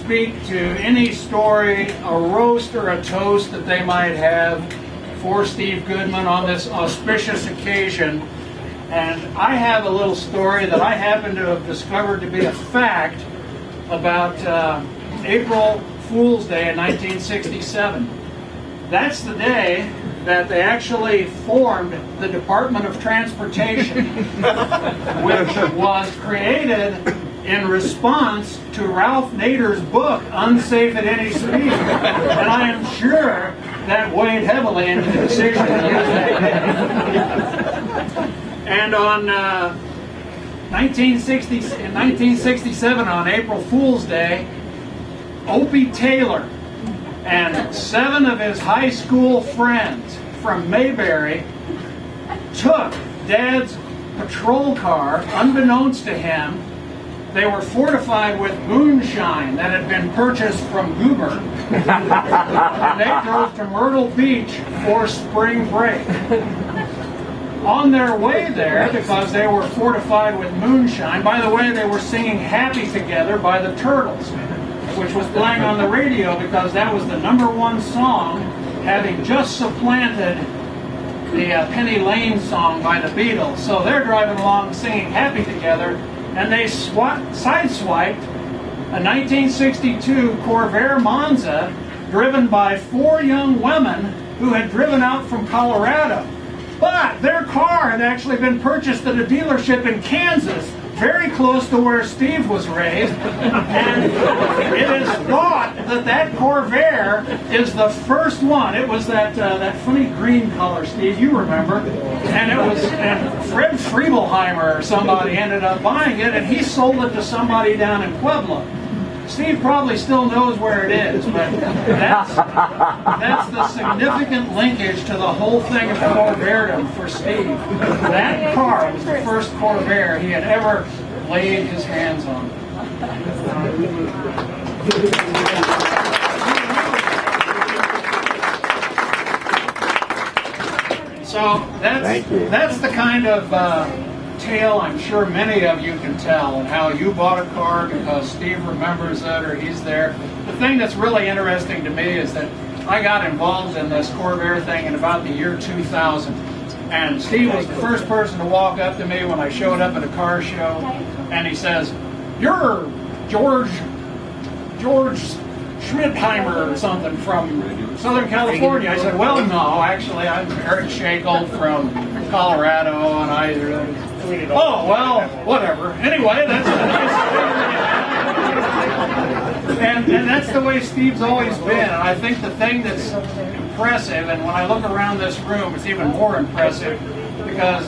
speak to any story, a roast or a toast that they might have for Steve Goodman on this auspicious occasion. And I have a little story that I happen to have discovered to be a fact about April Fool's Day in 1967. That's the day that they actually formed the Department of Transportation, which was created in response to Ralph Nader's book, Unsafe at Any Speed. And I am sure that weighed heavily into the decision to use that day. And on 1967, on April Fool's Day, Opie Taylor and 7 of his high school friends from Mayberry took Dad's patrol car, unbeknownst to him. They were fortified with moonshine that had been purchased from Goober. And they drove to Myrtle Beach for spring break. On their way there, because they were fortified with moonshine, by the way, they were singing Happy Together by the Turtles, which was playing on the radio because that was the #1 song, having just supplanted the Penny Lane song by the Beatles. So they're driving along singing Happy Together, and they sideswiped a 1962 Corvair Monza driven by 4 young women who had driven out from Colorado. But their car had actually been purchased at a dealership in Kansas, very close to where Steve was raised, and it is thought that that Corvair is the first one. It was that funny green color, Steve, you remember, and Fred Friebelheimer or somebody ended up buying it, and he sold it to somebody down in Pueblo. Steve probably still knows where it is, but that's the significant linkage to the whole thing of Corvairdom for Steve. That car was the first Corvair he had ever laid his hands on. So that's the kind of tale I'm sure many of you can tell, and how you bought a car because Steve remembers it or he's there. The thing that's really interesting to me is that I got involved in this Corvair thing in about the year 2000, and Steve was the first person to walk up to me when I showed up at a car show, and he says, "You're George Schmidheimer or something from Southern California." I said, "Well, no, actually I'm Eric Shackle from Colorado, and oh, well, whatever. Anyway, that's and that's the way Steve's always been. And I think the thing that's impressive, and when I look around this room, it's even more impressive, because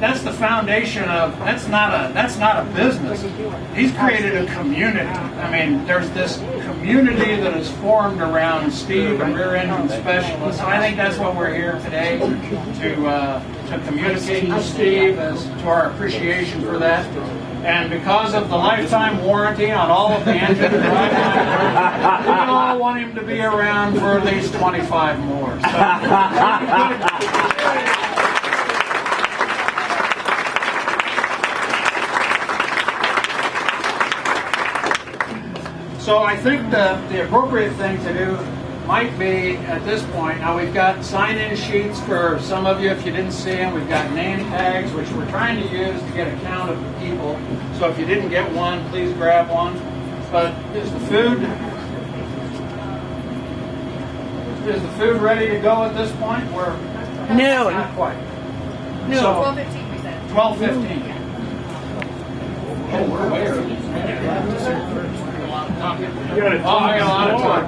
that's the foundation of, that's not a business. He's created a community. I mean, there's this community that is formed around Steve and rear engine specialists. And I think that's what we're here today to communicate to Steve as to our appreciation for that. And because of the lifetime warranty on all of the engine and driveline, we all want him to be around for at least 25 more. So I think the appropriate thing to do might be, at this point, now we've got sign-in sheets for some of you if you didn't see them. We've got name tags, which we're trying to use to get a count of the people. So if you didn't get one, please grab one. But is the food ready to go at this point? No. Not quite. No, So, 12:15 we said. 12:15. Oh, we're way early. Oh, I got a lot of time.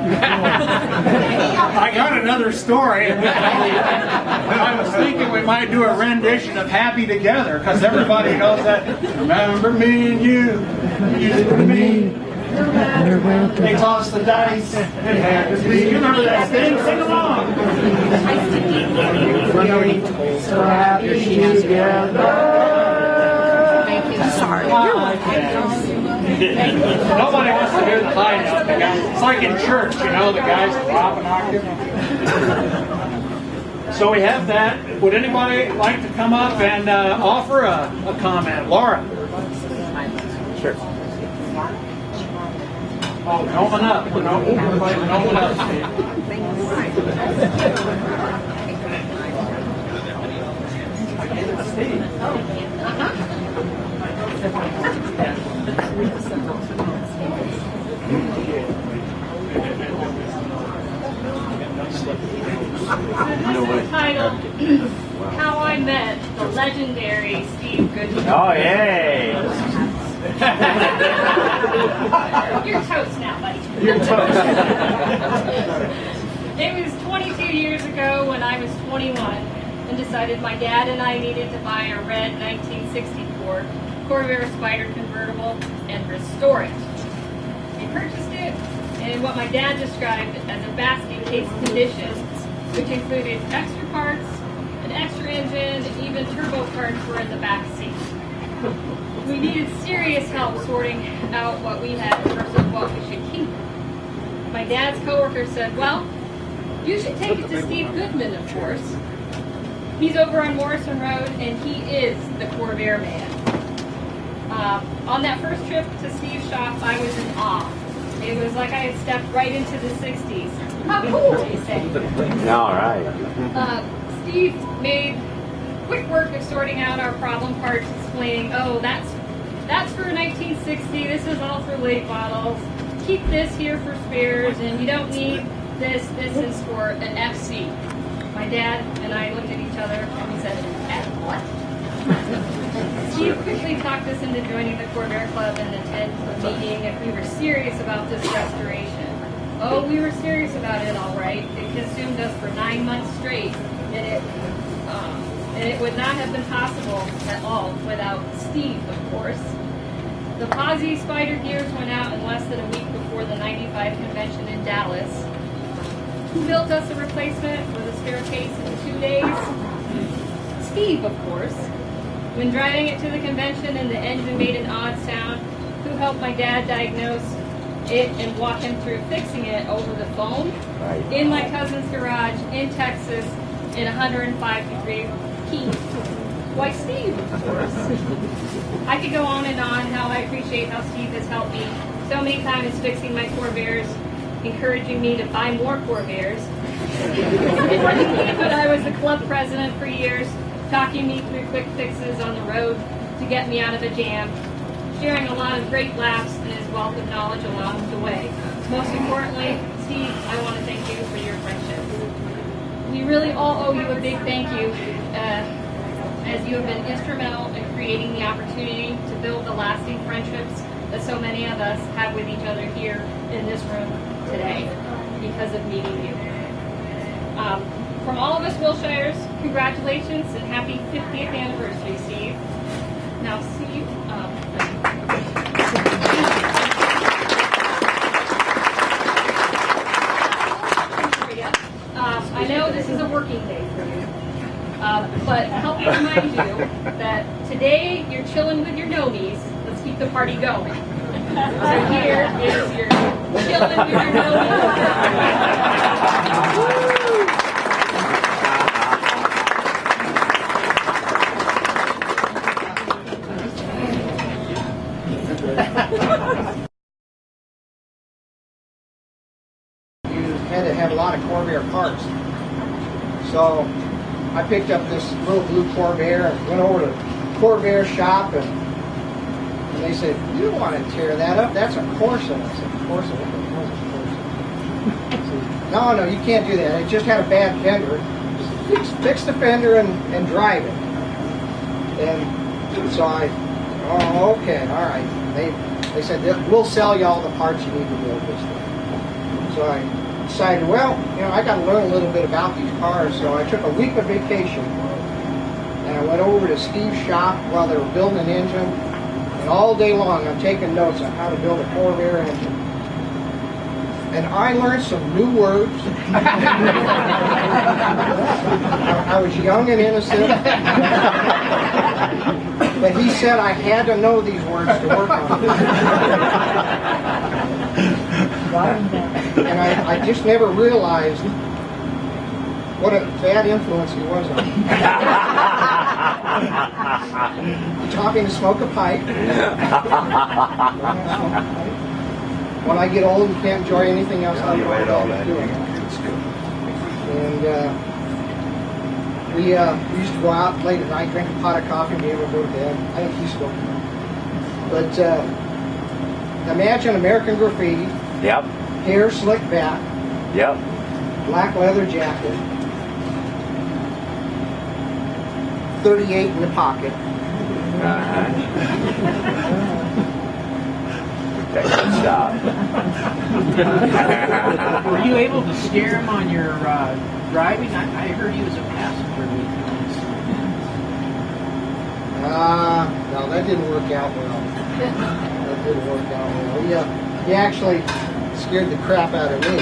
I got another story. I was thinking we might do a rendition of Happy Together, because everybody knows that. Remember me and you used to be. They tossed the dice. It had to be. You remember that thing? Sing along. So happy together. Sorry. Nobody wants to hear the high note. It's like in church, you know, the guys drop an octave. So we have that. Would anybody like to come up and offer a comment? Laura? Sure. Oh, open up. Open up, Steve. This is titled How I Met the Legendary Steve Goodman. Oh, yay! You're toast now, buddy. You're toast. It was 22 years ago when I was 21 and decided my dad and I needed to buy a red 1964 Corvair Spider convertible and restore it. We purchased it in what my dad described as a basket case condition, which included extra parts, an extra engine, and even turbo parts were in the back seat. We needed serious help sorting out what we had versus what we should keep. My dad's coworker said, well, you should take it to Steve Goodman, of course. He's over on Morrison Road, and he is the Corvair man. On that first trip to Steve's shop, I was in awe. It was like I had stepped right into the 60s. How cool, they say. All right. Steve made quick work of sorting out our problem parts, explaining, oh, that's for 1960, this is all for late models. Keep this here for spares, and you don't need this is for an FC. My dad and I looked at each other and we said, F what? Steve quickly talked us into joining the Corvair Club and attend a meeting if we were serious about this restoration. Oh, we were serious about it, all right. It consumed us for 9 months straight, and it would not have been possible at all without Steve, of course. The Posse Spider gears went out in less than a week before the '95 convention in Dallas. Who built us a replacement with a spare case in 2 days? Steve, of course. When driving it to the convention and the engine made an odd sound, who helped my dad diagnose it and walk him through fixing it over the phone? Right. In my cousin's garage in Texas in 105-degree heat. Why, Steve, of course. I could go on and on how I appreciate how Steve has helped me so many times fixing my Corvairs, encouraging me to buy more Corvairs. But I was the club president for years, talking me through quick fixes on the road to get me out of a jam, sharing a lot of great laughs and his wealth of knowledge along the way. Most importantly, Steve, I want to thank you for your friendship. We really all owe you a big thank you, as you have been instrumental in creating the opportunity to build the lasting friendships that so many of us have with each other here in this room today because of meeting you. From all of us Wilshires, congratulations and happy 50th anniversary, Steve. Now, Steve, I know this is a working day for you, but help me remind you that today you're chilling with your nomies. Let's keep the party going. So here is your chilling with your nomies. Had to have a lot of Corvair parts. So I picked up this little blue Corvair and went over to the Corvair shop, and they said, you don't want to tear that up, that's a Corsa. I said, Corsa? What the hell is a Corsa? No, you can't do that. It just had a bad fender. Just fix the fender and drive it. And so oh, okay, all right. They said, we'll sell you all the parts you need to build this thing. So I decided, well, I got to learn a little bit about these cars, so I took a week of vacation, and I went over to Steve's shop while they were building an engine, and all day long I'm taking notes on how to build a Corvair engine. And I learned some new words. I was young and innocent, but he said I had to know these words to work on it. And I just never realized what a bad influence he was on me. He taught me to smoke a pipe. when I get old and can't enjoy anything else, I'll do it. And we used to go out late at night, drink a pot of coffee, and be able to go to bed. I think he's still. But imagine American Graffiti. Yep. Hair slicked back. Yep. Black leather jacket. 38 in the pocket. Good job. Were you able to scare him on your driving? I heard he was a passenger with No, that didn't work out well. That didn't work out well. He actually scared the crap out of me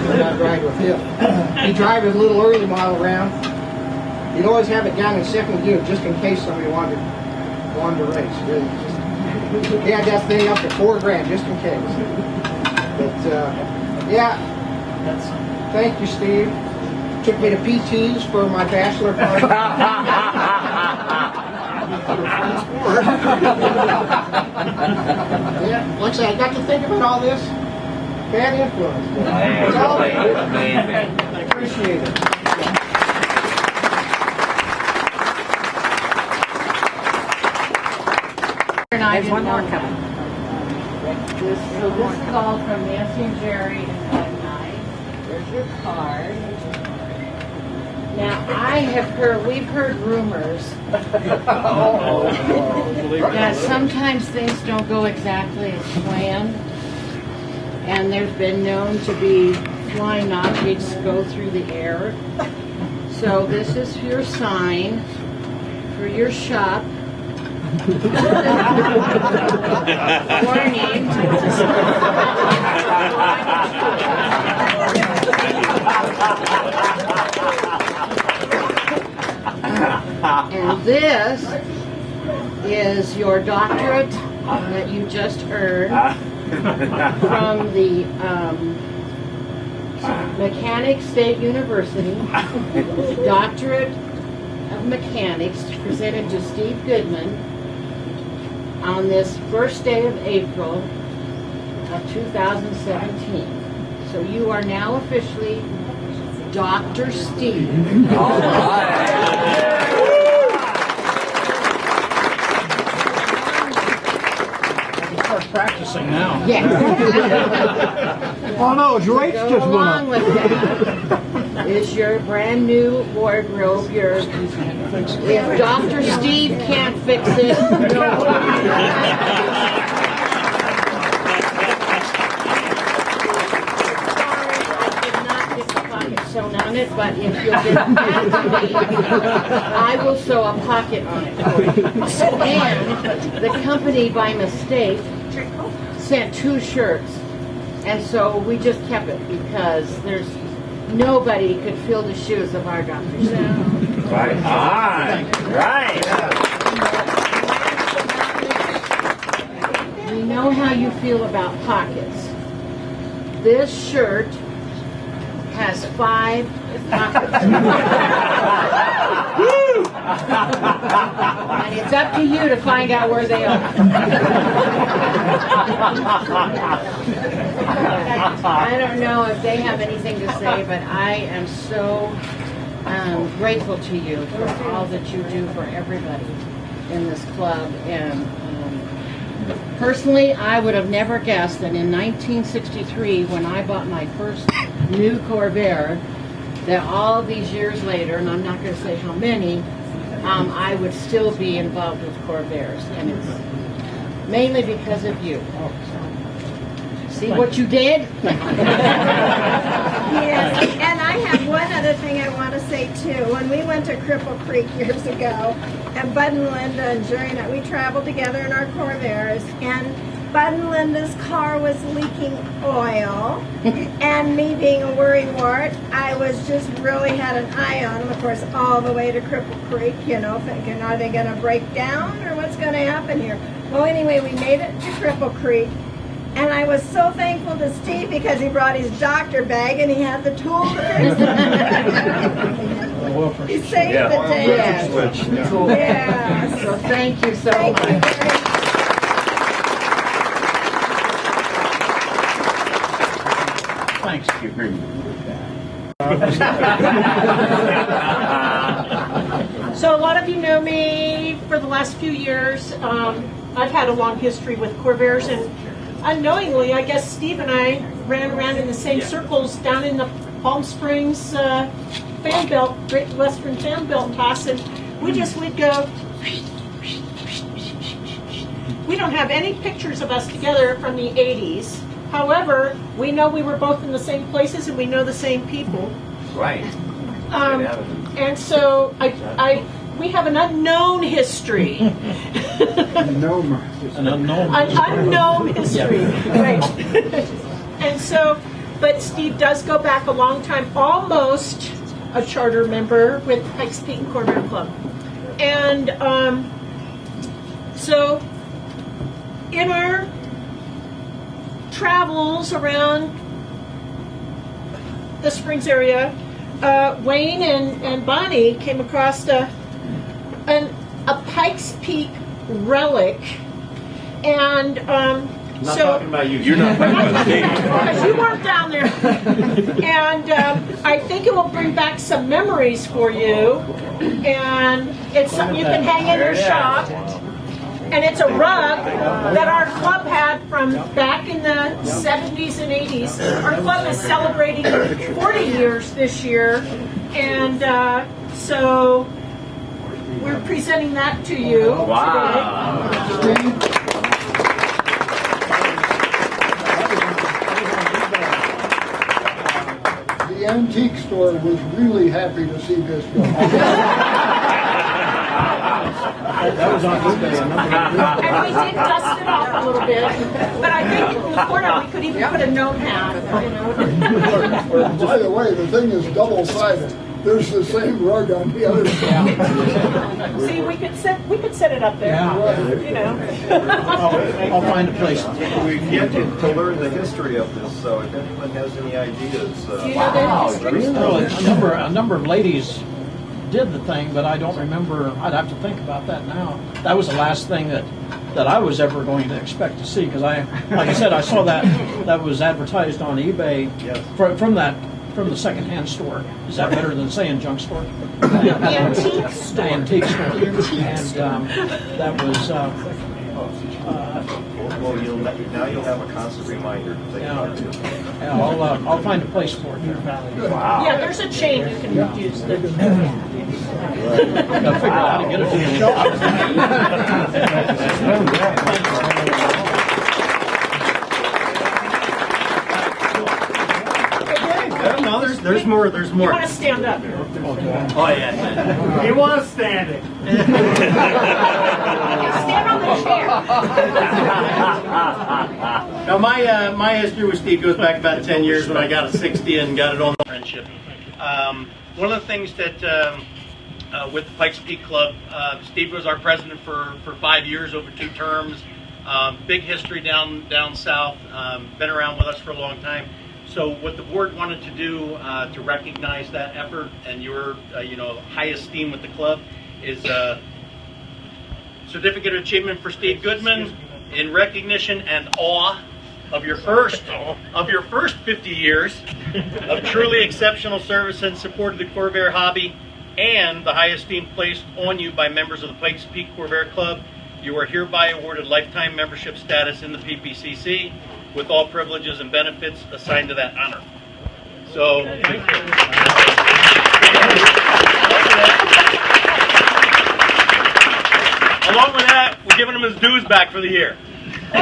when I ride with him. He'd drive his little early model around. He'd always have it down in second gear just in case somebody wanted to race. He had that thing up to $4,000 just in case. But yeah, thank you, Steve. Took me to PT's for my bachelor party. Yeah, like I said, I got to think about all this. Bad influence. It's all I appreciate it. There's one more coming. This is all from Nancy and Jerry and Bud and I. There's your card. Now, we've heard rumors that sometimes things don't go exactly as planned, and there's been known to be flying objects go through the air. So this is your sign for your shop. Warning. And this is your doctorate that you just earned from the Mechanics State University. Doctorate of Mechanics presented to Steve Goodman on this first day of April of 2017. So you are now officially Dr. Steve. All right. I can start practicing now. Yes. Oh no, his rates Go just went along up. with that is your brand new wardrobe. If Dr. Steve can't fix it, no one. Sewn on it, but if you'll get it back to me, I will sew a pocket on it for you. And the company, by mistake, sent 2 shirts, and so we just kept it because nobody could fill the shoes of our doctors. Right on. Right. We know how you feel about pockets. This shirt has 5 pockets. And it's up to you to find out where they are. I don't know if they have anything to say, but I am so grateful to you for all that you do for everybody in this club. And personally, I would have never guessed that in 1963, when I bought my first new Corvair, that all these years later, and I'm not going to say how many, I would still be involved with Corvairs, and it's mainly because of you. See what you did? Yes, and I have one other thing I want to say too. When we went to Cripple Creek years ago, and Bud and Linda and Jerry and I, we traveled together in our Corvairs, and Bud and Linda's car was leaking oil, and me being a worrywart, I was just really had an eye on them, of course, all the way to Cripple Creek, you know, thinking, are they going to break down, or what's going to happen here? Well, anyway, we made it to Cripple Creek, and I was so thankful to Steve because he brought his doctor bag and he had the tools to fix it. He saved the day. Yes. So thank you so much. Thanks. So a lot of you know me for the last few years. I've had a long history with Corvairs, and unknowingly, I guess Steve and I ran around in the same circles down in the Palm Springs fan belt, Great Western fan belt toss, and we'd go. We don't have any pictures of us together from the 80s. However, we know we were both in the same places and we know the same people. Right. And so we have an unknown history. An unknown. An unknown history. Right. And so, but Steve does go back a long time, almost a charter member with Pikes Peak Corvair Club. And so in our travels around the Springs area, Wayne and Bonnie came across a Pikes Peak relic, and Not talking about you. You're not talking about me. because you weren't down there, and I think it will bring back some memories for you, and it's something you can hang in your shop. And it's a rug that our club had from back in the 70s and 80s. Our club is celebrating 40 years this year, and so we're presenting that to you today. The antique store was really happy to see this go. That was on eBay. And we did dust it off a little bit, but I think in the corner we could even put a gnome hat, you know. By the way, the thing is double-sided. There's the same rug on the other side. See, we could set it up there, you know. I'll find a place. We've yet to learn the history of this, so if anyone has any ideas. Do you know the history? Well, a number of ladies did the thing, but I don't remember. I'd have to think about that now. That was the last thing that I was ever going to expect to see, because like I said, I saw that was advertised on eBay from the secondhand store. Is that better than saying junk store? The antique store. The antique store. And that was. Well, now you'll have a constant reminder to think about it. Yeah, I'll find a place for it. Wow. Yeah, there's a chain you can use. I've got to figure out how to get it to the shop. No, there's more. There's You more. want to stand up. Oh yeah. He was standing. Stand on the chair. Now my history with Steve goes back about 10 years when I got a 60 and got it on the friendship. One of the things that with the Pikes Peak Club, Steve was our president for 5 years over 2 terms. Big history down south. Been around with us for a long time. So what the board wanted to do to recognize that effort and your high esteem with the club is certificate of achievement for Steve Goodman in recognition and awe of your first 50 years of truly exceptional service and support of the Corvair hobby, and the high esteem placed on you by members of the Pikes Peak Corvair Club. You are hereby awarded lifetime membership status in the PPCC with all privileges and benefits assigned to that honor. So, thank you. Along with that, we're giving him his dues back for the year. So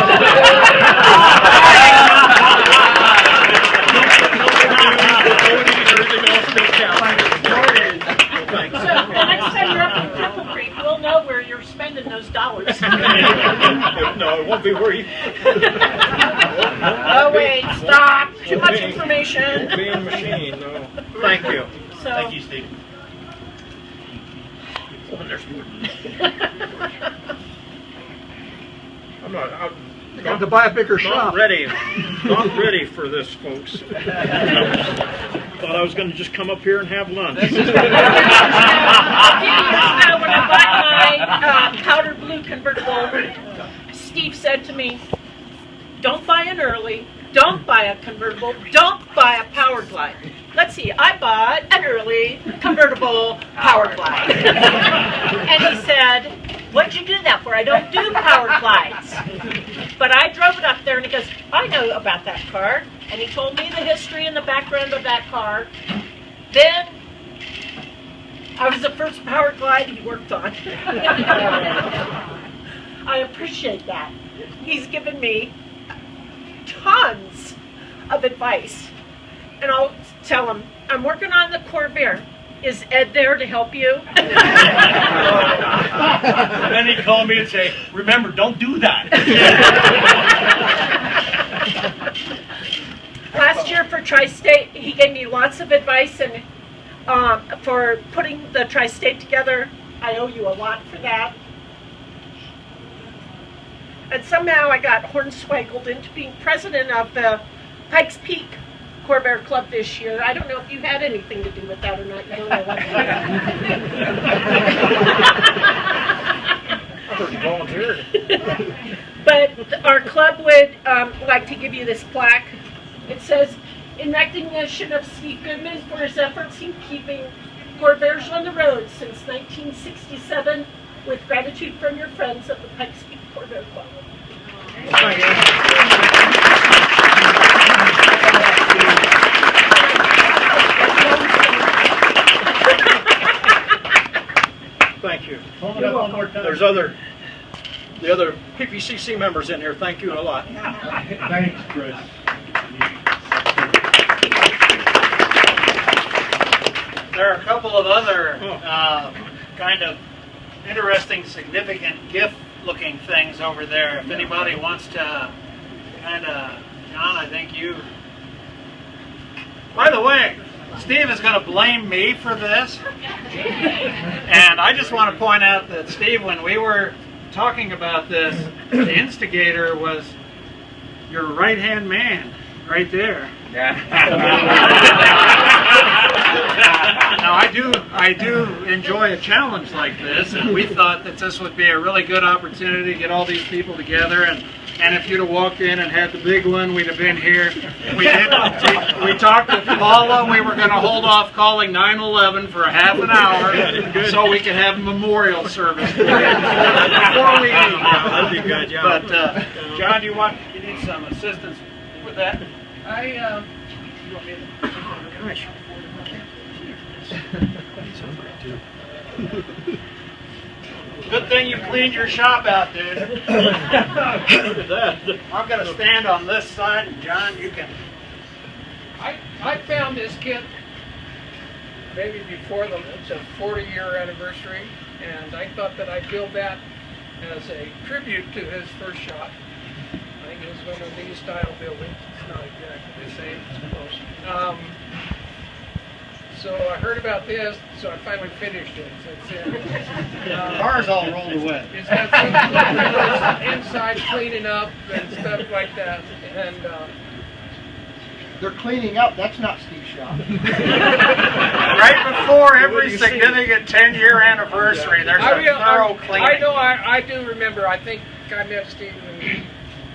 the next time you're up in Cripple Creek, we'll know where you're spending those dollars. No, it won't be where you. Oh wait, stop! Too much information. Being machine, no. Thank you. So, Thank you, Steve. Oh, there's more. You got to buy a bigger shop. Not ready for this, folks. Thought I was going to just come up here and have lunch. a few years ago when I bought my powder blue convertible, Steve said to me, "Don't buy it early. don't buy a convertible, don't buy a Power Glide. Let's see, I bought an early convertible Power Glide. And he said, what'd you do that for? I don't do Power Glides. But I drove it up there and he goes, I know about that car. And he told me the history and the background of that car. Then I was the first Power Glide he worked on. I appreciate that. He's given me tons of advice. And I'll tell him, I'm working on the Corvair. Is Ed there to help you? And then he'd call me and say, remember, don't do that. Last year for Tri-State, he gave me lots of advice and for putting the Tri-State together. I owe you a lot for that. And somehow I got hornswaggled into being president of the Pikes Peak Corvair Club this year. I don't know if you had anything to do with that or not. You don't know what I heard you volunteered. But our club would like to give you this plaque. It says, in recognition of Steve Goodman for his efforts in keeping Corvairs on the road since 1967, with gratitude from your friends of the Pikes Peak Corvair Club. Thank you. There's the other PPCC members in here. Thank you a lot. Thanks, Chris. There are a couple of other kind of interesting, significant gift-looking things over there. If anybody wants to kind of, John, I think you... By the way, Steve is going to blame me for this. And I just want to point out that, Steve, when we were talking about this, the instigator was your right-hand man right there. Yeah. Now, I do enjoy a challenge like this, and we thought that this would be a really good opportunity to get all these people together. And if you'd have walked in and had the big one, we'd have been here. We talked with Paula. We were going to hold off calling 911 for a half an hour so we could have a memorial service before we leave. That'd be good, yeah. But John, you need some assistance with that? You want me to? Gosh. Good thing you cleaned your shop out, dude. I'm going to stand on this side, and John, you can. I found this kit maybe before it's a 40-year anniversary, and I thought that I'd build that as a tribute to his first shop. I think it was one of these style buildings. It's not exactly the same, it's close. So I heard about this, so I finally finished it. So it's Car's all rolled away. It's got some inside cleaning up and stuff like that. And They're cleaning up. That's not Steve's shop. Right before every significant 10-year anniversary, there's a thorough cleaning. I know, I do remember. I think I met Steve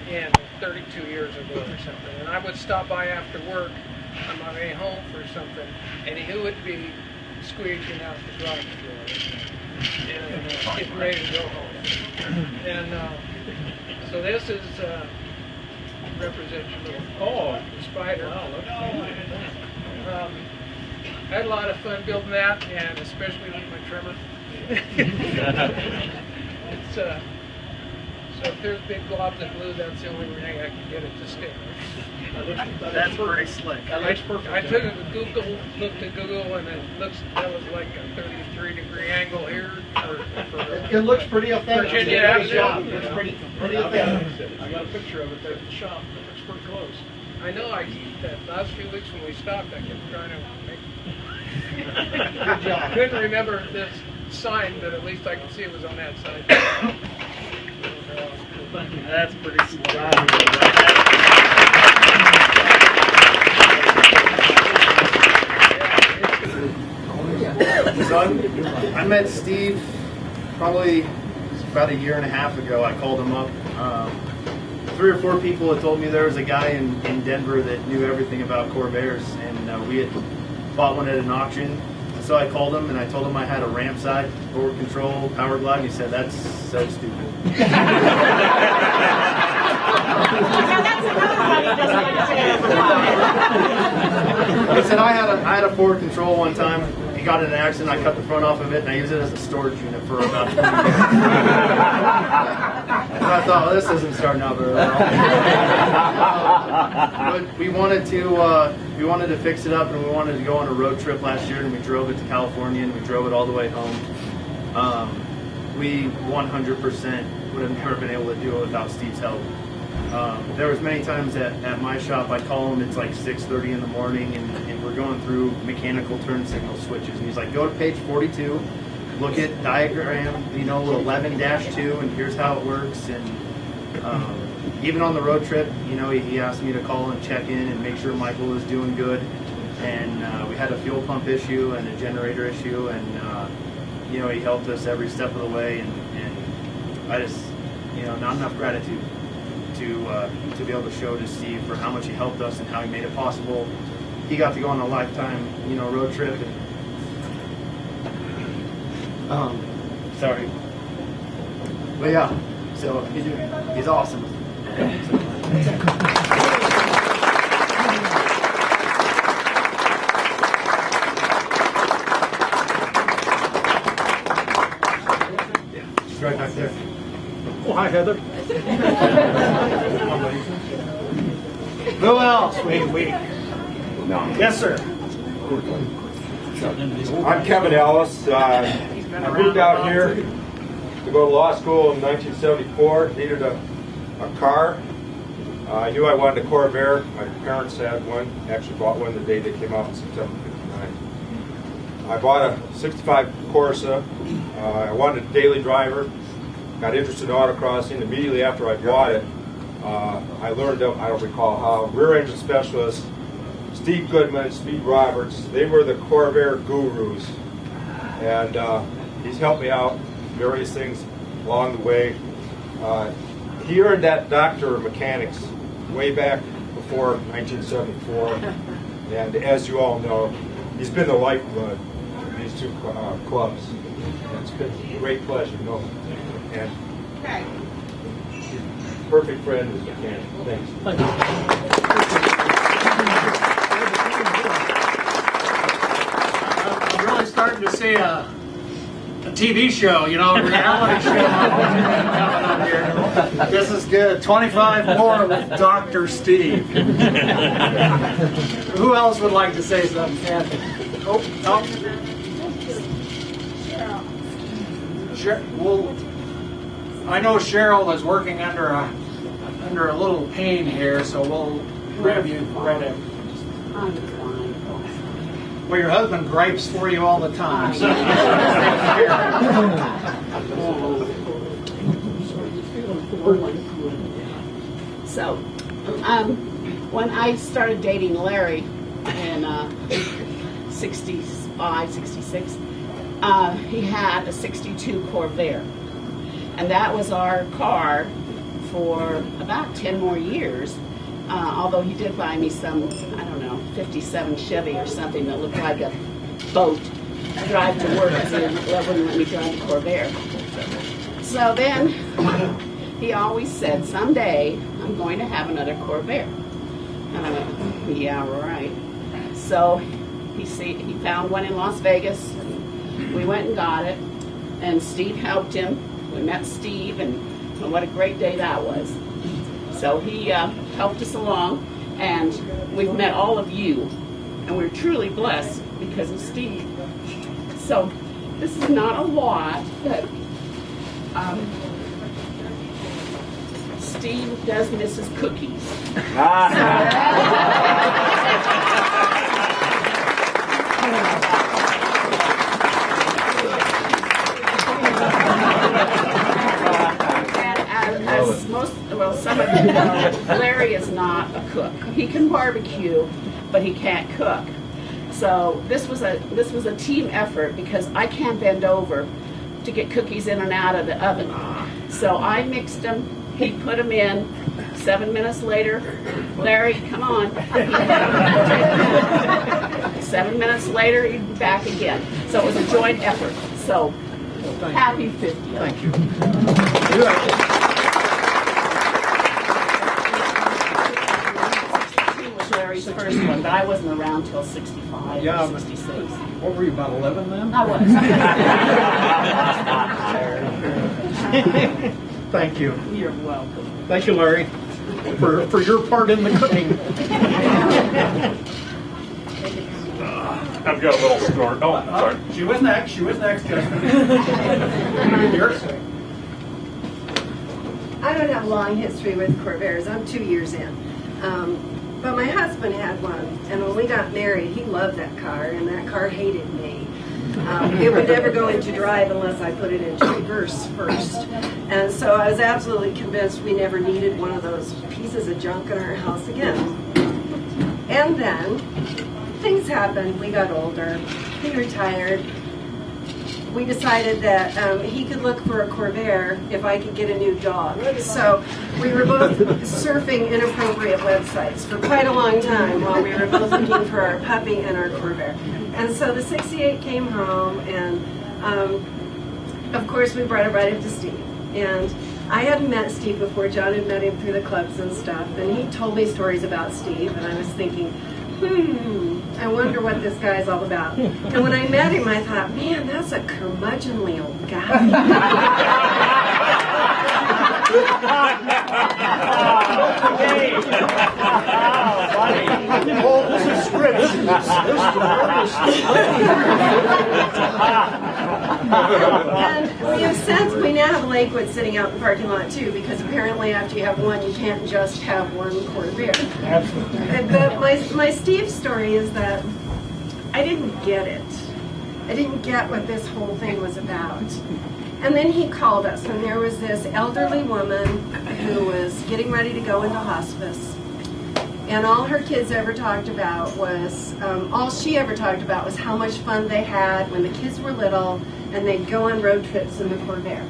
in 32 years ago or something. And I would stop by after work on my way home for something, and he would be squeezing out the garage door and getting ready to go home. And so this is representation of the spider. I had a lot of fun building that, and especially with my trimmer. It's so if there's big globs of glue, that's the only way I can get it to stick. That's pretty slick. That looks perfect. I took it to Google, looked at Google, and it looks, that was like a 33-degree angle here. It looks pretty authentic. Virginia Avenue. It's pretty authentic. I got a picture of it there at the shop. It looks pretty close. I know. That last few weeks when we stopped, I kept trying to make. Good job. I couldn't remember this sign, but at least I could see it was on that side. That's pretty slick. So I met Steve probably about a year and a half ago. I called him up 3 or 4 people had told me there was a guy in Denver that knew everything about Corvairs, and we had bought one at an auction. So I called him and I told him I had a ramp side, forward control, power glide, and he said, "That's so stupid." He said, I had a forward control one time. He got in an accident. I cut the front off of it and I used it as a storage unit for about 20 years. And I thought, well, this isn't starting out very well. But we wanted to fix it up, and we wanted to go on a road trip last year, and we drove it to California, and we drove it all the way home. We 100% would have never been able to do it without Steve's help. There was many times at my shop, I call him, it's like 6:30 in the morning, and we're going through mechanical turn signal switches, and he's like, "Go to page 42, look at diagram, 11-2, and here's how it works." And even on the road trip, he asked me to call and check in and make sure Michael was doing good. And we had a fuel pump issue and a generator issue, and he helped us every step of the way. And I just, not enough gratitude to be able to show to Steve for how much he helped us and how he made it possible. He got to go on a lifetime, road trip. And, sorry, but yeah, so he's awesome. Right back there. Oh, hi, Heather. Who else? Yes, sir. I'm Kevin Ellis. I moved out here to go to law school in 1974. Needed a car. I knew I wanted a Corvair. My parents had one. Actually bought one the day they came out in September '59. I bought a '65 Corsa. I wanted a daily driver. Got interested in autocrossing. Immediately after I bought it, I learned, I don't recall how, rear engine specialist Steve Goodman, Steve Roberts, they were the Corvair gurus. And he's helped me out various things along the way. He earned that Doctor of Mechanics way back before 1974. And as you all know, he's been the lifeblood of these two clubs. And it's been a great pleasure to know him. And perfect friend as a mechanic. Thanks. Thank you. I'm really starting to see a TV show, a reality show coming up here. This is good. 25 more with Dr. Steve. Who else would like to say something, Kathy? Oh. Well, I know Cheryl is working under a little pain here, so we'll grab you right in. Well, your husband gripes for you all the time. So, when I started dating Larry in 65, 66, he had a 62 Corvair. And that was our car for about 10 more years. Although he did buy me some, 57 Chevy or something that looked like a boat to drive to work, because he wouldn't let me drive the Corvair. So then he always said, someday I'm going to have another Corvair. And I went, yeah, right. So he found one in Las Vegas. We went and got it, and Steve helped him. We met Steve, and what a great day that was. So he helped us along, and we've met all of you, and we're truly blessed because of Steve. So this is not a lot, but Steve does miss his cookies. Some of you know, Larry is not a cook. He can barbecue, but he can't cook. So this was a team effort, because I can't bend over to get cookies in and out of the oven. So I mixed them, He'd put them in. 7 minutes later, Larry, come on. 7 minutes later, he'd be back again. So it was a joint effort. So happy 50th. Thank you. Was Larry's first one, but I wasn't around till 65 Yeah, or 66. What were you, about 11 then? I was. Thank you. You're welcome. Thank you, Larry, for your part in the cooking. I've got a little story. Oh, sorry. She was next. She was next, Justin. Yours? I don't have a long history with Corvairs. I'm 2 years in. But my husband had one, and when we got married, he loved that car, and that car hated me. It would never go into drive unless I put it into reverse first. And so I was absolutely convinced we never needed one of those pieces of junk in our house again. And then things happened. We got older. He retired. We decided that he could look for a Corvair if I could get a new dog. So we were both surfing inappropriate websites for quite a long time while we were both looking for our puppy and our Corvair. And so the 68 came home, and of course we brought it right up to Steve. And I hadn't met Steve before. John had met him through the clubs and stuff, and he told me stories about Steve, and I was thinking, I wonder what this guy's all about. And when I met him, I thought, man, that's a curmudgeonly old guy. This is scripture. And we now have Lakewood sitting out in the parking lot too, because apparently after you have one, you can't just have one Corvair. Absolutely. But my Steve story is that I didn't get it. I didn't get what this whole thing was about. And then he called us, and there was this elderly woman who was getting ready to go into hospice. And all her kids ever talked about was, all she ever talked about was how much fun they had when the kids were little and they'd go on road trips in the Corvair.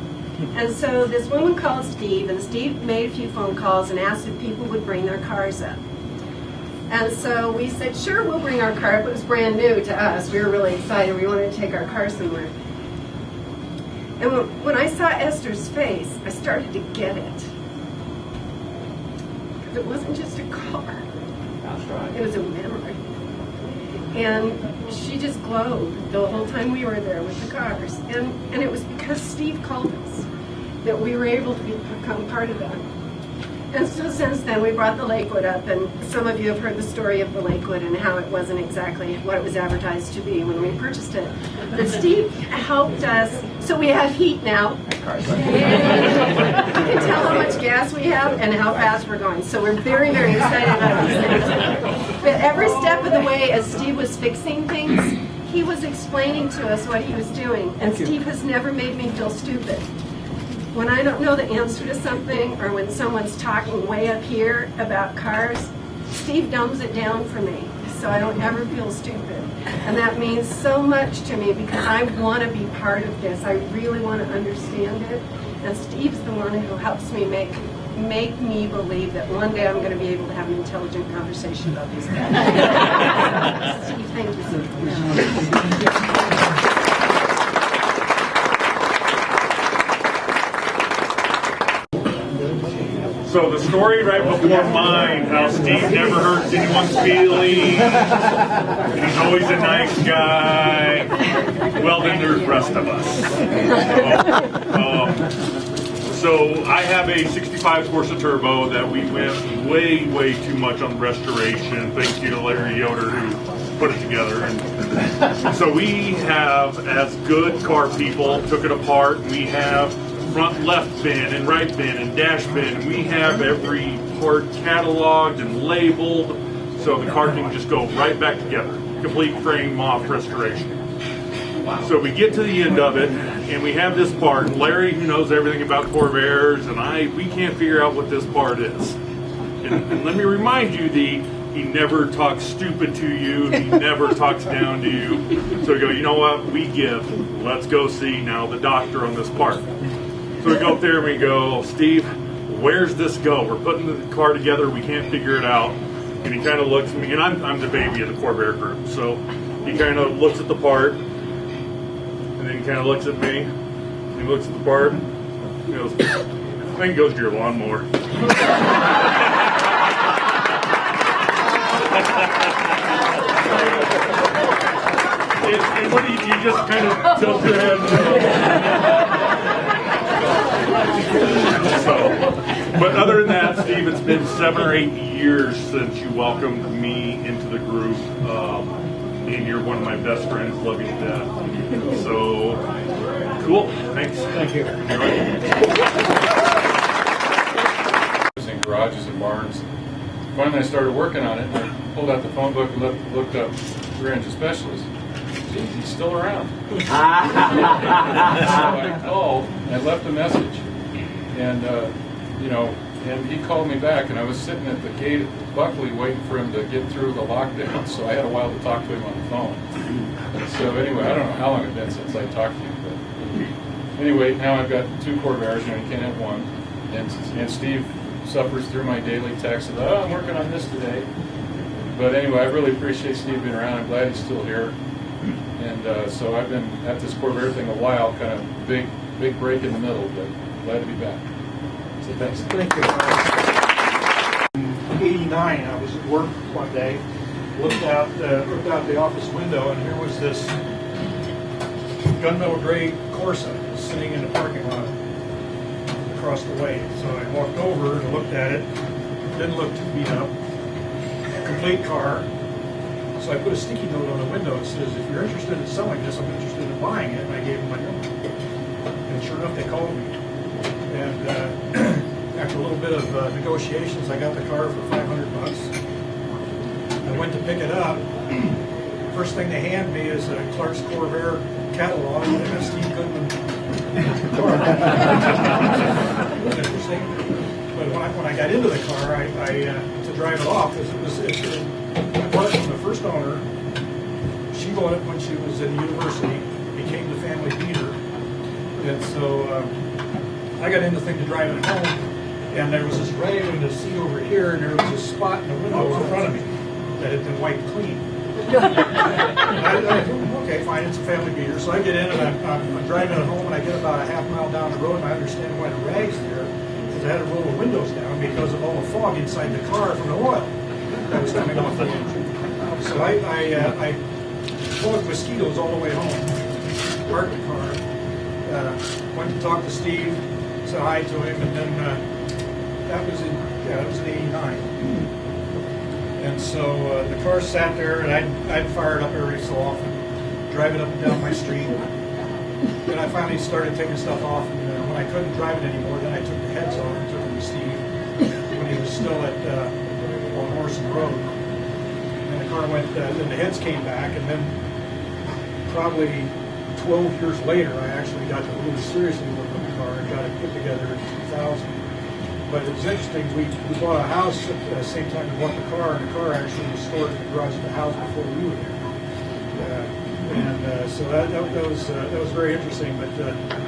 And so this woman called Steve, and Steve made a few phone calls and asked if people would bring their cars up. And so we said, sure, we'll bring our car up. It was brand new to us. We were really excited. We wanted to take our car somewhere. And when I saw Esther's face, I started to get it. Because it wasn't just a car. That's right. It was a memory. And she just glowed the whole time we were there with the cars. And it was because Steve called us that we were able to become part of that. And so since then, we brought the Lakewood up, and some of you have heard the story of the Lakewood and how it wasn't exactly what it was advertised to be when we purchased it. But Steve helped us, so we have heat now. You can tell how much gas we have and how fast we're going. So we're very, very excited about these things. But every step of the way, as Steve was fixing things, he was explaining to us what he was doing. And Steve has never made me feel stupid. When I don't know the answer to something, or when someone's talking way up here about cars, Steve dumbs it down for me, so I don't ever feel stupid. And that means so much to me because I want to be part of this. I really want to understand it. And Steve's the one who helps me make me believe that one day I'm going to be able to have an intelligent conversation about these things. Steve, thank you so much. So the story right before mine, how Steve never hurts anyone's feelings, and he's always a nice guy. Well, then there's the rest of us. So I have a 65 Corsa Turbo that we went way too much on restoration, thanks to Larry Yoder who put it together. And so we have, as good car people, took it apart. We have front left bin and right bin and dash bin, and we have every part cataloged and labeled so the car can just go right back together. Complete frame off restoration. Wow. So we get to the end of it and we have this part, and Larry, who knows everything about Corvairs, and we can't figure out what this part is. And let me remind you, he never talks stupid to you, he never talks down to you. So we go, you know what, we give. Let's go see now the doctor on this part. So we go up there and we go, Steve, where's this go? We're putting the car together, we can't figure it out. And he kind of looks at me, and I'm the baby of the Corvair group, so he kind of looks at the part, and then he kind of looks at me, and he looks at the part, and he goes, "I think it goes to your lawnmower." And what do you just kind of tilt your head. So, but other than that, Steve, it's been 7 or 8 years since you welcomed me into the group, and you're one of my best friends. Love you to death. So, cool. Thanks. Thank you. In garages and barns. Finally, I started working on it. And I pulled out the phone book and looked up rear engine specialist. Gee, he's still around. So I called and I left a message, and and he called me back, and I was sitting at the gate at Buckley waiting for him to get through the lockdown, so I had a while to talk to him on the phone. So anyway, I don't know how long it's been since I talked to you, but anyway, now I've got 2 Corvairs, you can't have one, and Steve suffers through my daily texts of, I'm working on this today. But anyway, I really appreciate Steve being around. I'm glad he's still here. And so I've been at this Corvair thing a while, kind of big break in the middle, but glad to be back. So thanks. Thank you. In '89, I was at work one day, looked out the office window, and here was this gunmetal gray Corsa sitting in the parking lot across the way. So I walked over and looked at it. Didn't look too beat up. Complete car. So I put a sticky note on the window that says, if you're interested in selling this, I'm interested in buying it. And I gave them my number. And sure enough, they called me. And after a little bit of negotiations, I got the car for $500. I went to pick it up. First thing they hand me is a Clark's Corvair catalog and a Steve Goodman car. It was interesting. But when I got into the car, to drive it off, I bought it from the first owner. She bought it when she was in university, became the family beater. And so I got into thing to driving it home, and there was this rag in the seat over here, and there was a spot in the window in front of me that had been wiped clean. Okay, fine, it's a family beater. So I get in and I'm driving it home, and I get about a half mile down the road, and I understand why the rag's there, because I had to roll the windows down because of all the fog inside the car from the oil that was coming off the engine. So I plugged mosquitoes all the way home, parked the car, went to talk to Steve, said hi to him, and then that was in '89. And so the car sat there, and I'd fire it up every so often, drive it up and down my street. Then I finally started taking stuff off, and when I couldn't drive it anymore, then I took the heads off and took them to Steve when he was still at on Morrison Road. And the car went, then the heads came back, and then probably 12 years later, I actually got to really seriously work on the car and got it put together in 2000. But it was interesting, we bought a house at the same time we bought the car, and the car actually was stored in the garage of the house before we were there. So that was very interesting. But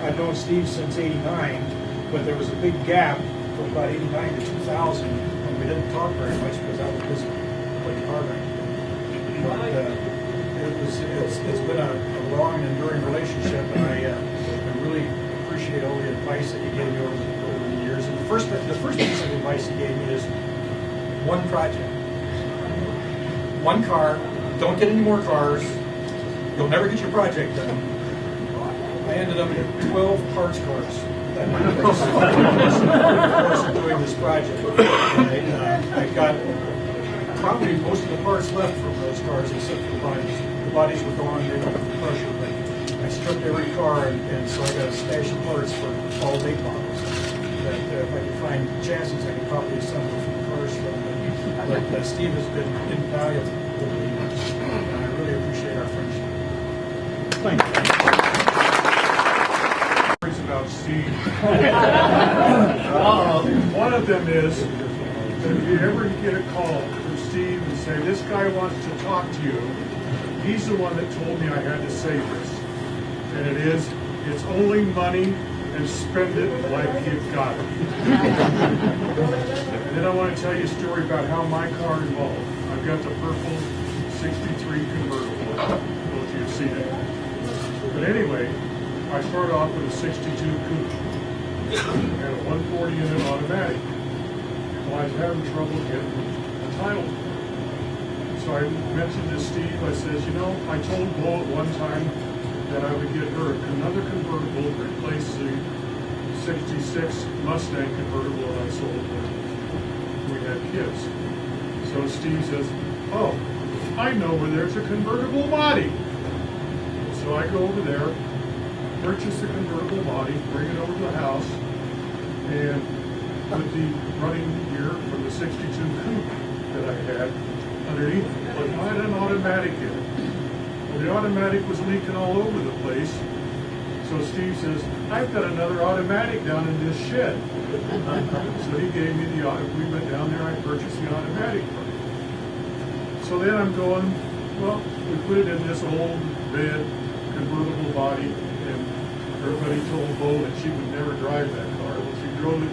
I've known Steve since '89, but there was a big gap from about '89 to 2000 when we didn't talk very much because I was busy playing car range. But it's been a long and enduring relationship, and I really appreciate all the advice that you gave me over the years. And the first piece of advice he gave me is one project, one car. Don't get any more cars. You'll never get your project done. I ended up with 12 parts cars that in the course of doing this project. I got probably most of the parts left from those cars except for the bodies. The bodies were gone, they went for pressure, but I stripped every car, and so I got a stash of parts for all 8 models. That if I could find chances, I could probably assemble a few cars from them. But Steve has been invaluable to me, and I really appreciate our friendship. Thank you. Stories about Steve. One of them is that if you ever get a call from Steve and say, this guy wants to talk to you, he's the one that told me I had to say this. And it's only money, and spend it like you've got it. want to tell you a story about how my car evolved. I've got the purple 63 convertible. I don't know if you've seen it. But anyway, I started off with a 62 coupe and a 140 unit automatic. Well, I was having trouble getting a title. So I mentioned to Steve, I says, you know, I told Bo at one time that I would get her another convertible to replace the 66 Mustang convertible that I sold when we had kids. So Steve says, oh, I know where there's a convertible body. So I go over there, purchase the convertible body, bring it over to the house, and put the running gear from the 62 coupe that I had underneath. But I had an automatic in it. Well, the automatic was leaking all over the place. So Steve says, I've got another automatic down in this shed. So he gave me the auto. We went down there, I purchased the automatic. So then I'm going, well, we put it in this old red convertible body, and everybody told Bo that she would never drive that car. Well, she drove it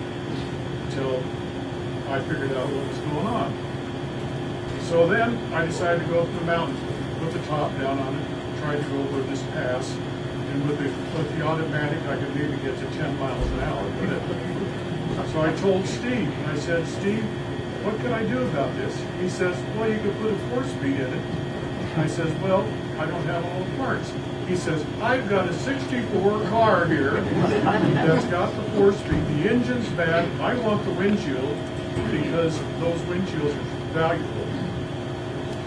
until I figured out what was going on. So then I decided to go up the mountain, put the top down on it, tried to go over this pass, and with the automatic I could maybe get to 10 miles an hour with it. So I told Steve, and I said, Steve, what can I do about this? He says, well, you could put a 4-speed in it. I says, well, I don't have all the parts. He says, I've got a 64 car here that's got the 4-speed. The engine's bad. I want the windshield because those windshields are valuable.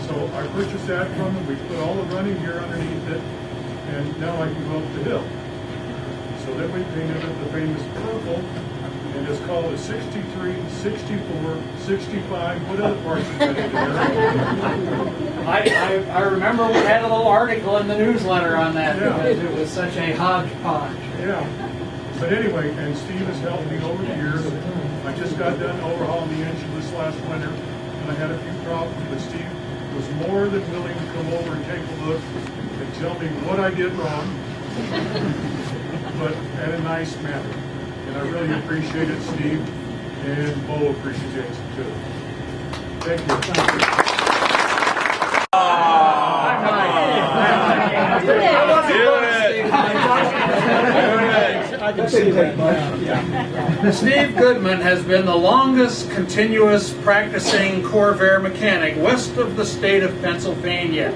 So I purchased that from him. We put all the running gear underneath it, and now I can go up the hill. So then we painted it the famous purple, and it's called a 63, 64, 65. What other parts is that in there? I remember we had a little article in the newsletter on that because it was such a hodgepodge. Yeah. But anyway, and Steve has helped me over the years. I just got done overhauling the engine this last winter, and I had a few problems, but Steve was more than willing to come over and take a look and tell me what I did wrong, but in a nice manner. And I really appreciate it, Steve, and Bo appreciates it too. Thank you. I can see that. Yeah. Steve Goodman has been the longest continuous practicing Corvair mechanic west of the state of Pennsylvania.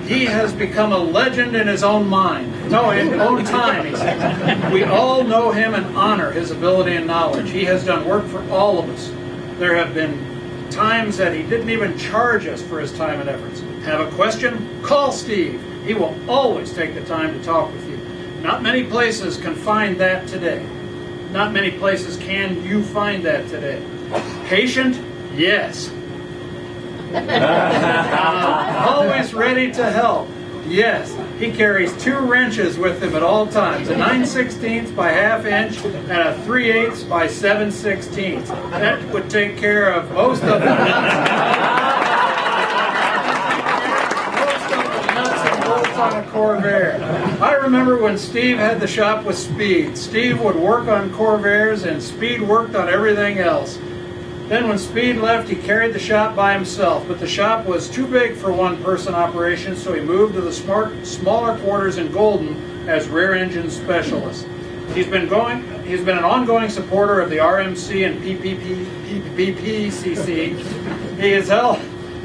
He has become a legend in his own mind. No, in his own time, he said. We all know him and honor his ability and knowledge. He has done work for all of us. There have been times that he didn't even charge us for his time and efforts. Have a question? Call Steve. He will always take the time to talk with you. Not many places can find that today. Not many places can you find that today. Patient? Yes. Always ready to help. Yes. He carries 2 wrenches with him at all times, a 9/16 by 1/2 inch and a 3/8 by 7/16. That would take care of most of the nuts on a Corvair. I remember when Steve had the shop with Speed. Steve would work on Corvairs and Speed worked on everything else. Then when Speed left, he carried the shop by himself, but the shop was too big for one-person operation, so he moved to the smaller quarters in Golden as rear engine specialist. He's been an ongoing supporter of the RMC and PPCC. He has held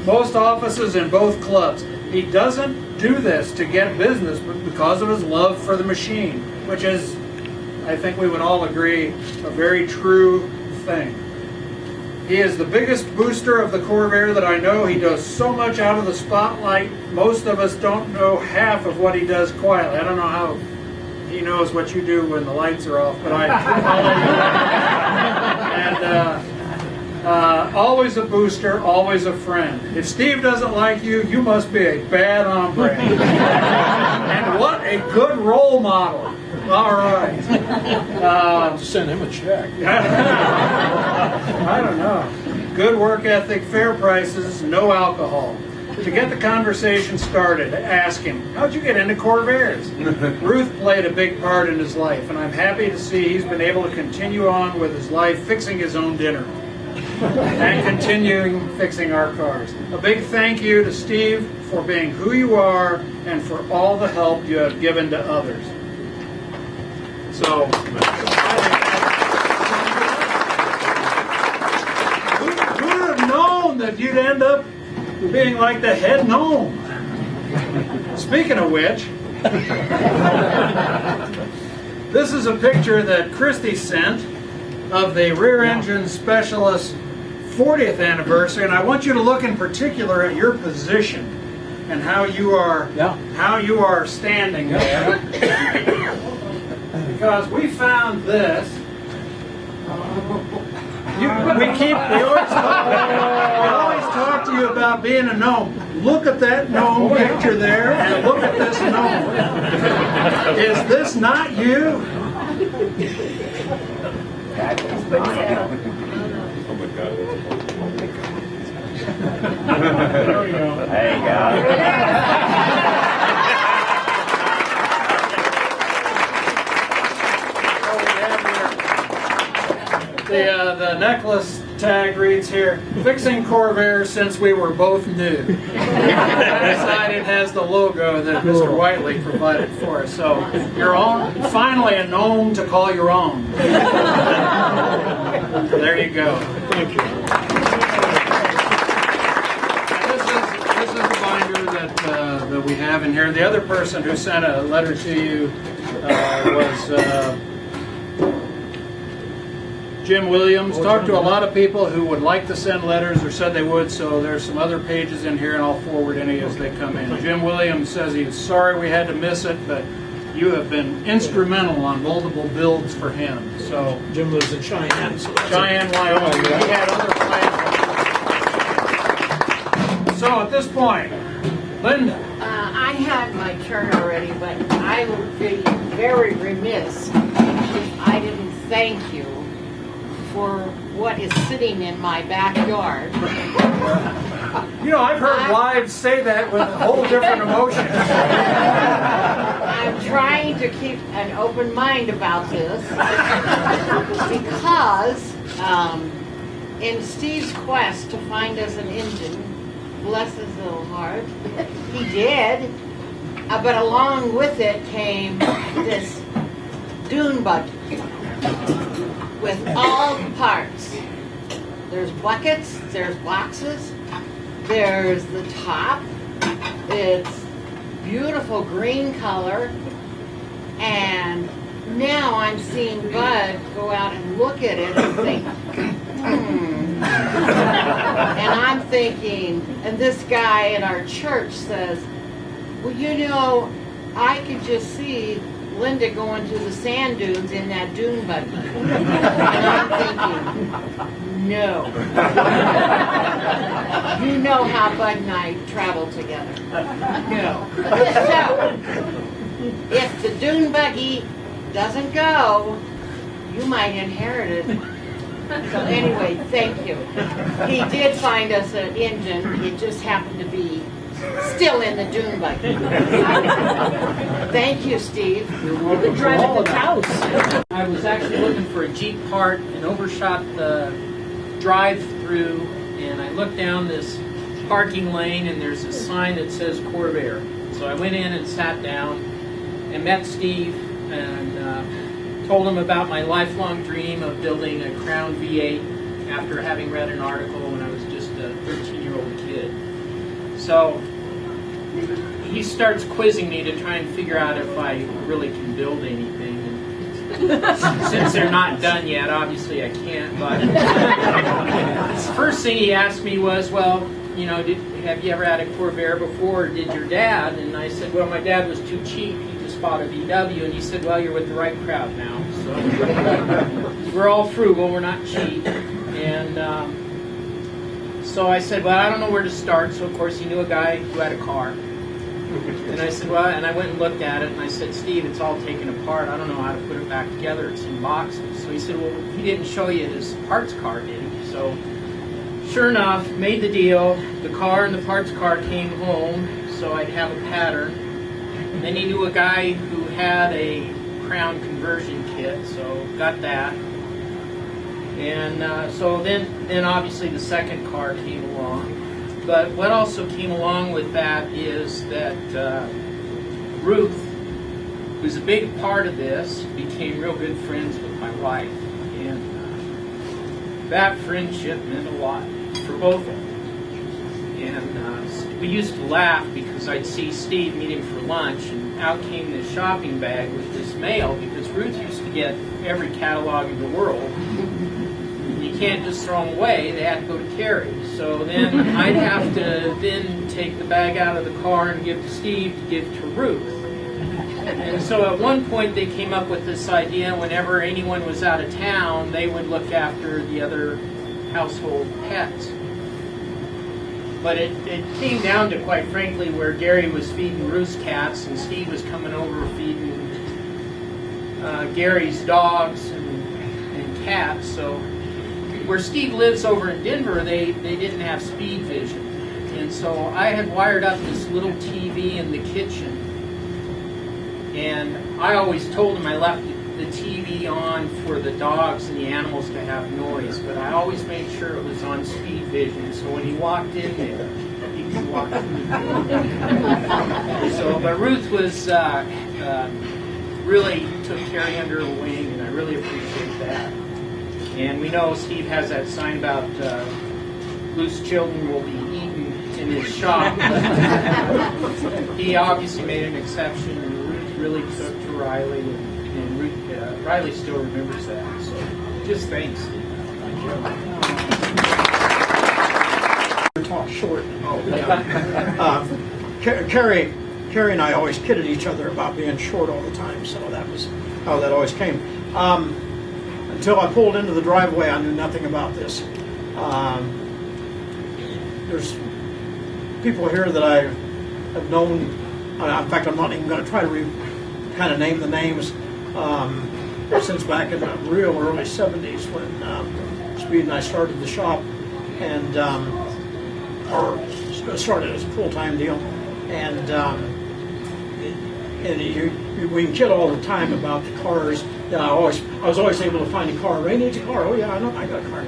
most offices in both clubs. He doesn't do this to get business, but because of his love for the machine, which is, I think we would all agree, a very true thing. He is the biggest booster of the Corvair that I know. He does so much out of the spotlight, most of us don't know half of what he does quietly. I don't know how he knows what you do when the lights are off, but and always a booster, always a friend. If Steve doesn't like you, you must be a bad hombre. And what a good role model. All right. Send him a check. I don't know. Good work ethic, fair prices, no alcohol. To get the conversation started, ask him, how'd you get into Corvairs? Ruth played a big part in his life, and I'm happy to see he's been able to continue on with his life fixing his own dinner. and continuing fixing our cars. A big thank you to Steve for being who you are and for all the help you have given to others. So, who would have known that you'd end up being like the head gnome? Speaking of which, this is a picture that Christy sent of the rear engine specialist 40th anniversary, and I want you to look in particular at your position and how you are standing there, because we found this. We always talk to you about being a gnome. Look at that gnome picture there, and look at this gnome. Is this not you? Oh my God. There we go. There you go. The necklace tag reads here, fixing Corvairs since we were both new. Inside it has the logo that Mr. Whiteley provided for us. So you're finally a gnome to call your own. There you go. Thank you. This is the binder that we have in here. The other person who sent a letter to you was Jim Williams. Talked to a lot of people who would like to send letters or said they would, so there's some other pages in here and I'll forward any as they come in. Jim Williams says he's sorry we had to miss it, but you have been instrumental on multiple builds for him. So Jim lives in Cheyenne. So Cheyenne, Wyoming. We had other plans. So at this point, Linda. I had my turn already, but I would be very remiss if I didn't thank you for what is sitting in my backyard. You know, I've heard wives say that with a whole different emotion. I'm trying to keep an open mind about this because in Steve's quest to find us an engine, bless his little heart, he did, but along with it came this dune buggy with all the parts. There's buckets, there's boxes, there's the top. It's beautiful green color. And now I'm seeing Bud go out and look at it and think, And I'm thinking, and this guy in our church says, well, you know, I could just see Linda going to the sand dunes in that dune buggy. And I'm thinking, no. You know how Bud and I travel together. No. So, if the dune buggy doesn't go, you might inherit it. So anyway, thank you. He did find us an engine. It just happened to be still in the dune buggy. Thank you, Steve. You're welcome. Driving the house. I was actually looking for a Jeep part and overshot the drive-through, and I looked down this parking lane, and there's a sign that says Corvair. So I went in and sat down and met Steve and told him about my lifelong dream of building a Crown V8 after having read an article when I was just a 13-year-old kid. So he starts quizzing me to try and figure out if I really can build anything. And since they're not done yet, obviously I can't. But the first thing he asked me was, well, you know, have you ever had a Corvair before, or did your dad? And I said, well, my dad was too cheap. He just bought a VW. And he said, well, you're with the right crowd now. So we're all frugal. We're not cheap. And so I said, well, I don't know where to start. So, of course, he knew a guy who had a car. And I said, well, and I went and looked at it, and I said, Steve, it's all taken apart. I don't know how to put it back together. It's in boxes. So he said, well, he didn't show you his parts car, did he? So sure enough, made the deal. The car and the parts car came home, so I'd have a pattern. Then he knew a guy who had a Crown conversion kit, so got that. And so then obviously the second car came along. But what also came along with that is that Ruth, who's a big part of this, became real good friends with my wife. And that friendship meant a lot for both of them. And we used to laugh because I'd see Steve meet him for lunch, and out came this shopping bag with this mail, because Ruth used to get every catalog in the world. You can't just throw them away, they had to go to Carrie. So then I'd have to then take the bag out of the car and give to Steve to give to Ruth. And so at one point they came up with this idea, whenever anyone was out of town, they would look after the other household pets. But it came down to, quite frankly, where Gary was feeding Ruth's cats and Steve was coming over feeding Gary's dogs and cats. So where Steve lives over in Denver, they didn't have speed vision. And so I had wired up this little TV in the kitchen. And I always told him I left the TV on for the dogs and the animals to have noise, but I always made sure it was on speed vision, so when he walked in there, he could walk through the door. So, but Ruth was really took Carrie under her wing, and I really appreciate that. And we know Steve has that sign about loose children will be eaten in his shop. He obviously made an exception, and Ruth really took to Riley, and Ruth, Riley still remembers that. So just thanks. Talk short. Carrie and I always kidded each other about being short all the time, so that was how that always came. Until I pulled into the driveway, I knew nothing about this. There's people here that I have known. In fact, I'm not even going to try to kind of name the names. Since back in the real early 70s when Speed and I started the shop, and or started as a full-time deal, and we can kid all the time about the cars. I was always able to find a car. Ray needs a car. Oh yeah, I know, I got a car.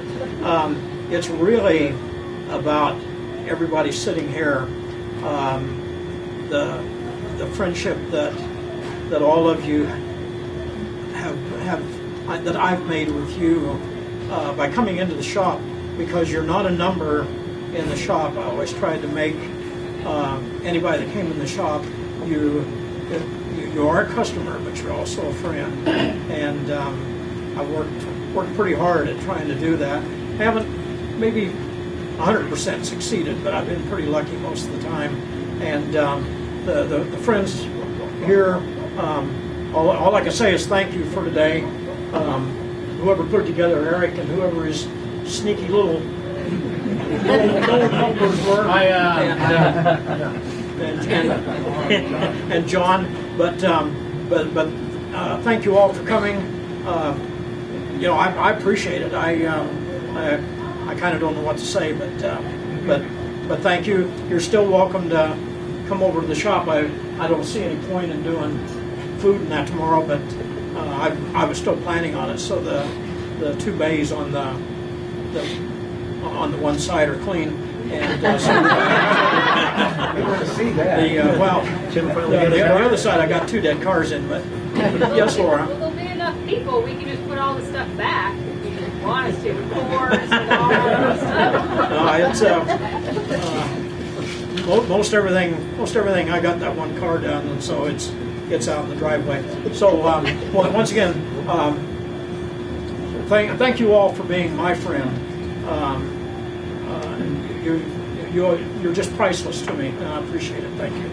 It's really about everybody sitting here, the friendship that all of you have that I've made with you by coming into the shop, because you're not a number in the shop. I always tried to make anybody that came in the shop, you are a customer, but you're also a friend. And I worked pretty hard at trying to do that. Haven't maybe 100% succeeded, but I've been pretty lucky most of the time. And the friends here, all I can say is thank you for today. Whoever put it together, Eric, and whoever his sneaky little helpers were, and John. But thank you all for coming. I appreciate it. I kind of don't know what to say, but thank you. You're still welcome to come over to the shop. I don't see any point in doing food and that tomorrow, but I was still planning on it. So the two bays on the one side are clean, and we want to see that. The other side I got two dead cars in, but yes, Laura. Well, there'll be enough people. We can just put all the stuff back if you want us to. Doors and all that stuff. Most everything I got that one car done, and so it's out in the driveway. So once again, thank you all for being my friend. You're just priceless to me, and I appreciate it. Thank you.